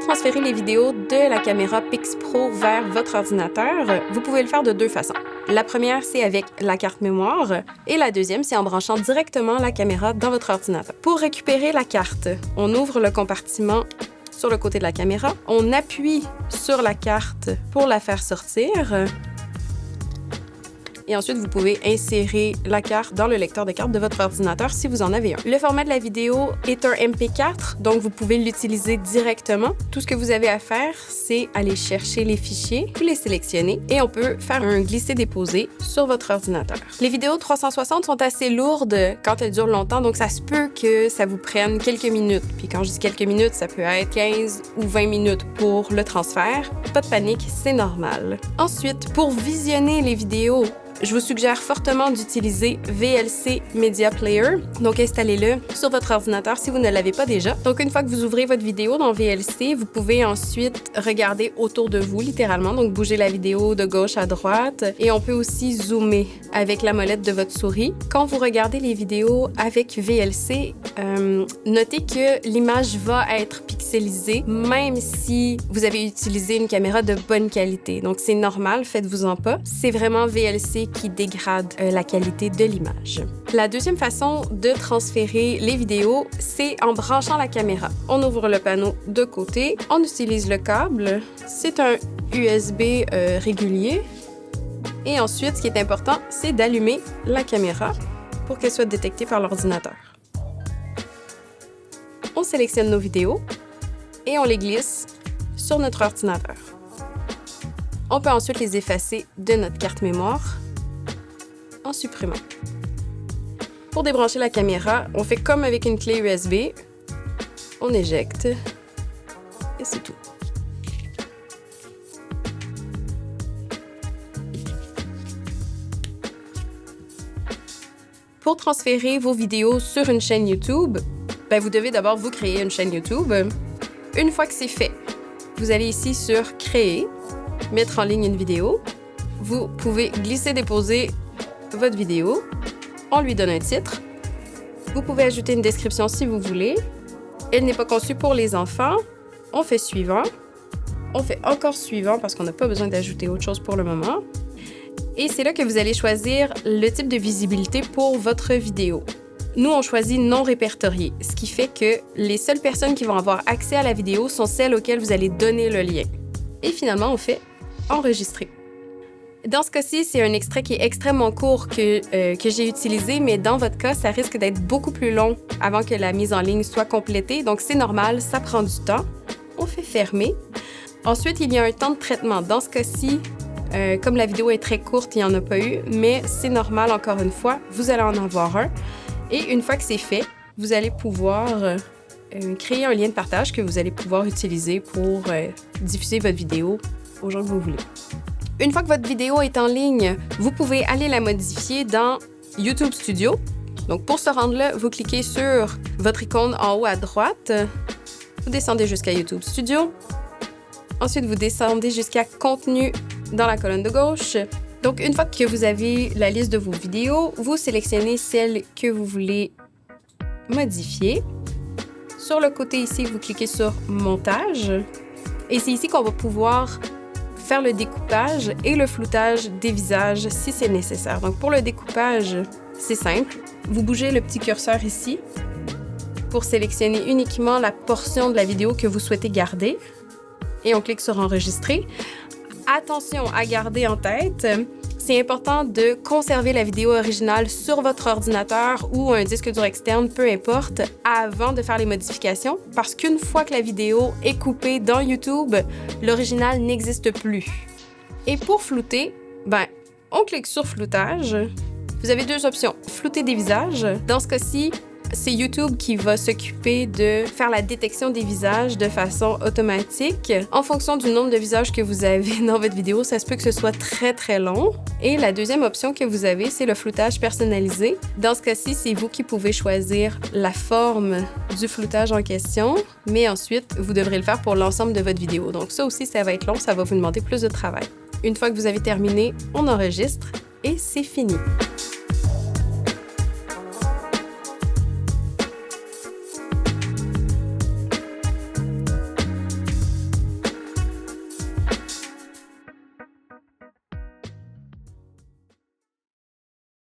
transférer les vidéos de la caméra PixPro vers votre ordinateur, vous pouvez le faire de deux façons. La première, c'est avec la carte mémoire et la deuxième, c'est en branchant directement la caméra dans votre ordinateur. Pour récupérer la carte, on ouvre le compartiment sur le côté de la caméra, on appuie sur la carte pour la faire sortir. Et ensuite, vous pouvez insérer la carte dans le lecteur de carte de votre ordinateur si vous en avez un. Le format de la vidéo est un MP4, donc vous pouvez l'utiliser directement. Tout ce que vous avez à faire, c'est aller chercher les fichiers, vous les sélectionner et on peut faire un glisser-déposer sur votre ordinateur. Les vidéos 360 sont assez lourdes quand elles durent longtemps, donc ça se peut que ça vous prenne quelques minutes. Puis quand je dis quelques minutes, ça peut être 15 ou 20 minutes pour le transfert. Pas de panique, c'est normal. Ensuite, pour visionner les vidéos, je vous suggère fortement d'utiliser VLC Media Player. Donc, installez-le sur votre ordinateur si vous ne l'avez pas déjà. Donc, une fois que vous ouvrez votre vidéo dans VLC, vous pouvez ensuite regarder autour de vous, littéralement. Donc, bouger la vidéo de gauche à droite. Et on peut aussi zoomer avec la molette de votre souris. Quand vous regardez les vidéos avec VLC, notez que l'image va être pixelisée, même si vous avez utilisé une caméra de bonne qualité. Donc, c'est normal, faites-vous-en pas. C'est vraiment VLC qui dégrade la qualité de l'image. La deuxième façon de transférer les vidéos, c'est en branchant la caméra. On ouvre le panneau de côté, on utilise le câble. C'est un USB régulier. Et ensuite, ce qui est important, c'est d'allumer la caméra pour qu'elle soit détectée par l'ordinateur. On sélectionne nos vidéos et on les glisse sur notre ordinateur. On peut ensuite les effacer de notre carte mémoire en supprimant. Pour débrancher la caméra, on fait comme avec une clé USB. On éjecte et c'est tout. Pour transférer vos vidéos sur une chaîne YouTube, vous devez d'abord vous créer une chaîne YouTube. Une fois que c'est fait, vous allez ici sur « Créer », mettre en ligne une vidéo. Vous pouvez glisser-déposer votre vidéo. On lui donne un titre. Vous pouvez ajouter une description si vous voulez. Elle n'est pas conçue pour les enfants. On fait suivant. On fait encore suivant parce qu'on n'a pas besoin d'ajouter autre chose pour le moment. Et c'est là que vous allez choisir le type de visibilité pour votre vidéo. Nous, on choisit non répertorié, ce qui fait que les seules personnes qui vont avoir accès à la vidéo sont celles auxquelles vous allez donner le lien. Et finalement, on fait enregistrer. Dans ce cas-ci, c'est un extrait qui est extrêmement court que j'ai utilisé, mais dans votre cas, ça risque d'être beaucoup plus long avant que la mise en ligne soit complétée. Donc, c'est normal, ça prend du temps. On fait fermer. Ensuite, il y a un temps de traitement. Dans ce cas-ci, comme la vidéo est très courte, il n'y en a pas eu, mais c'est normal, encore une fois, vous allez en avoir un. Et une fois que c'est fait, vous allez pouvoir créer un lien de partage que vous allez pouvoir utiliser pour diffuser votre vidéo aux gens que vous voulez. Une fois que votre vidéo est en ligne, vous pouvez aller la modifier dans YouTube Studio. Donc, pour se rendre là, vous cliquez sur votre icône en haut à droite. Vous descendez jusqu'à YouTube Studio. Ensuite, vous descendez jusqu'à Contenu dans la colonne de gauche. Donc, une fois que vous avez la liste de vos vidéos, vous sélectionnez celle que vous voulez modifier. Sur le côté ici, vous cliquez sur Montage. Et c'est ici qu'on va pouvoir faire le découpage et le floutage des visages si c'est nécessaire. Donc, pour le découpage, c'est simple. Vous bougez le petit curseur ici pour sélectionner uniquement la portion de la vidéo que vous souhaitez garder. Et on clique sur Enregistrer. Attention à garder en tête, c'est important de conserver la vidéo originale sur votre ordinateur ou un disque dur externe, peu importe, avant de faire les modifications, parce qu'une fois que la vidéo est coupée dans YouTube, l'original n'existe plus. Et pour flouter, on clique sur Floutage. Vous avez deux options. Flouter des visages. Dans ce cas-ci, c'est YouTube qui va s'occuper de faire la détection des visages de façon automatique. En fonction du nombre de visages que vous avez dans votre vidéo, ça se peut que ce soit très, très long. Et la deuxième option que vous avez, c'est le floutage personnalisé. Dans ce cas-ci, c'est vous qui pouvez choisir la forme du floutage en question, mais ensuite, vous devrez le faire pour l'ensemble de votre vidéo. Donc ça aussi, ça va être long, ça va vous demander plus de travail. Une fois que vous avez terminé, on enregistre et c'est fini.